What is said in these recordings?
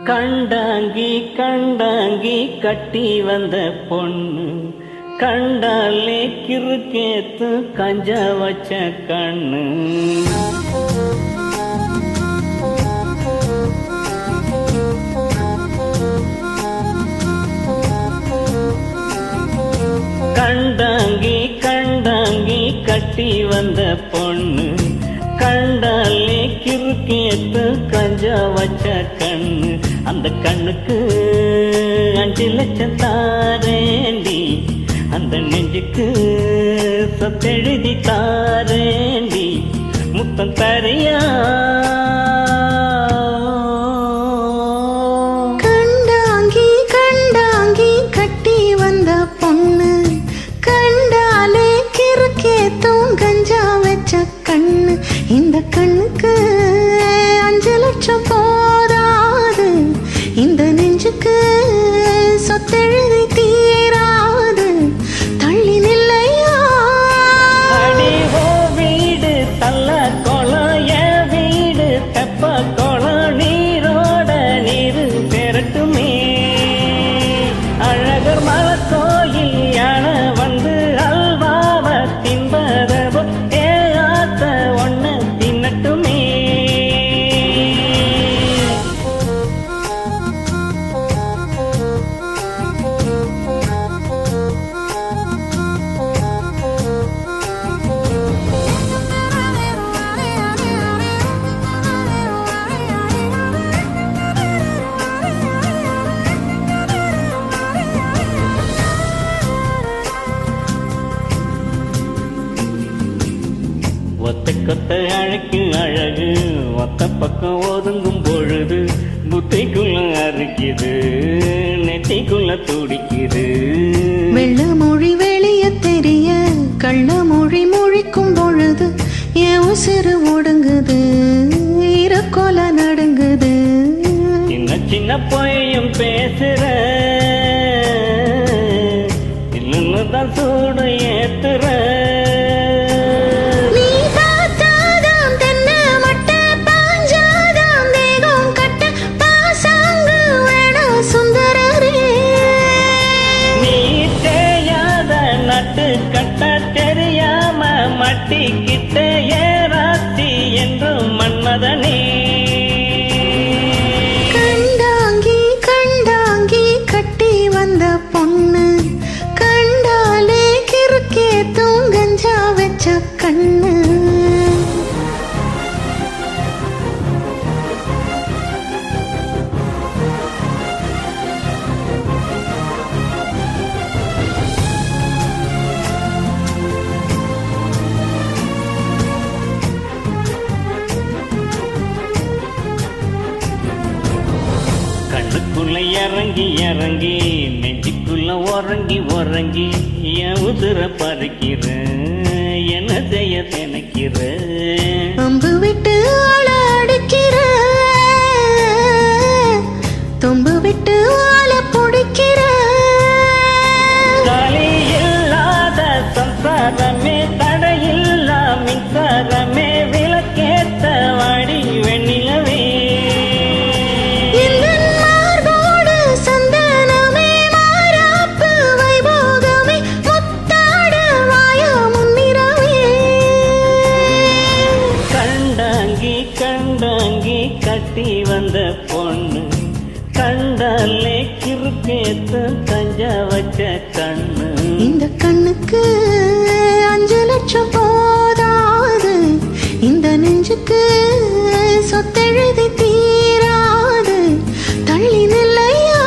கண்டாங்கி கண்டாங்கி கட்டி வந்த பொண்ணு கண்டாலே கிறுக்கேத்து கஞ்சா வச்ச கண்ணு. கண்டாங்கி கண்டாங்கி கட்டி வந்த பொண்ணு கண்டாலே கிறுக்கேத்து கஞ்சா வச்ச கண்ணு. அந்த கண்ணுக்கு 5 லட்சம் தாரேண்டி, அந்த நெஞ்சுக்கு சொத்தெழுதி தாரேண்டி, முத்தம் தரையா? கண்டாங்கி கண்டாங்கி கட்டி வந்த பொண்ணு கண்டாலே கிறுக்கேத்தும் கஞ்சா வச்ச கண்ணு. இந்த கண்ணுக்கு 5 லட்சம் போதாது, இந்த நெஞ்சுக்கு சொத்தெழுதி தீராது. தள்ளி நில்லையா? அடிவோ வீடு தள்ள கோலம், என் வீடு தெப்ப கோலம், நீரோட நீரு பெறட்டுமே. அழகர் மலை கோயில் யானை வந்து அல்வாவ தின்பதவோ ஏ ஆத்த ஒண்ணு தின்னட்டுமே. ஒத்த கொத்த அழைக்கு அழகு, ஒத்த பக்கம் ஒதுங்கும் பொழுது புத்தைக்குள்ள அறுக்கிது, நெத்திக்குள்ள துடிக்குது. வெள்ள மொழி வெளிய தெரிய கள்ள மொழி மொழிக்கும் பொழுது என் உசிறு ஒடுங்குது, இரக்கொல நடுங்குது. சின்ன சின்ன பொய்யும் பேசுற, இல்லுன்னு தான் சூடு ஏத்துற. கட்ட தெரியாம மட்டி கிட்ட ஏராத்தி என்றும் மன்மதனே. கண்டாங்கி கண்டாங்கி கட்டி வந்த பொண்ணு கண்டாலே கிறுக்கேத்தும் கஞ்சா வச்ச கண்ணு. கண்ணுக்குள்ள இறங்கி இறங்கி நெஞ்சுக்குள்ள உறங்கி உறங்கி என் உதிர பறிக்கிற, என்ன செய்ய தினைக்கிற? அம்பு விட்டு ஆள அடிக்கிற, தொம்பு விட்டு ஆள பிடிக்கிற. காலி இல்லாத சம்சாரமே, தடையில்லா மின்சாரமே, விளக்கேத்த வாடி வெண்ணிலவே. கண்டாங்கி கட்டி வந்த பொண்ணு கண்டாலே கிறுக்கேத்து கஞ்சா வச்ச கண்ணு. இந்த கண்ணுக்கு 5 லட்சம் போதாது, இந்த நெஞ்சுக்கு சொத்தெழுதி தீராது. தள்ளி நில்லையா?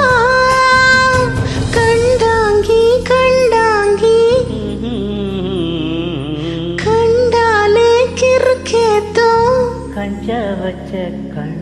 கண்டாங்கி கண்டாங்கி கண்டாலே கிறுக்கேத்தும் கஞ்சா வச்ச கண்ணு.